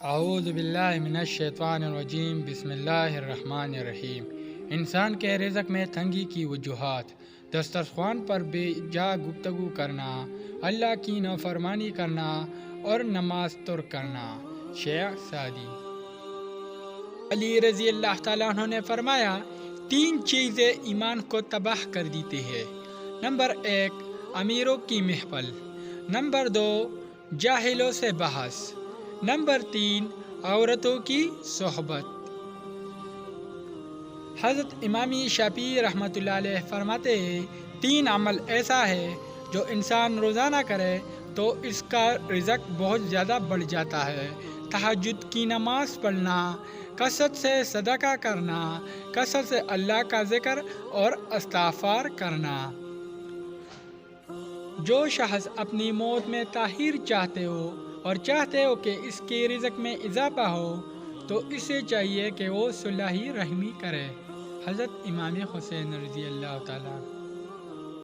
اعوذ باللہ من الشیطان الرجیم بسم اللہ الرحمن الرحیم۔ انسان کے رزق میں تنگی کی وجوہات: دسترخوان پر بے جا گفتگو کرنا، اللہ کی نافرمانی کرنا اور نماز ترک کرنا۔ شیخ سعدی علی رضی اللہ تعالیٰ عنہ نے فرمایا، 3 چیزیں ایمان کو تباہ کر دیتی ہے۔ نمبر 1، امیروں کی محفل۔ نمبر 2، جاہلوں سے بحث۔ نمبر 3، عورتوں کی صحبت۔ حضرت امام شافعی رحمۃ اللہ علیہ فرماتے ہیں، 3 عمل ایسا ہے جو انسان روزانہ کرے تو اس کا رزق بہت زیادہ بڑھ جاتا ہے: تہجد کی نماز پڑھنا، کثرت سے صدقہ کرنا، کثرت سے اللہ کا ذکر اور استغفار کرنا۔ جو شخص اپنی موت میں تاخیر چاہتے ہو اور چاہتے ہو کہ اس کے رزق میں اضافہ ہو تو اسے چاہیے کہ وہ صلہ رحمی کرے۔ حضرت امام حسین رضی اللہ تعالیٰ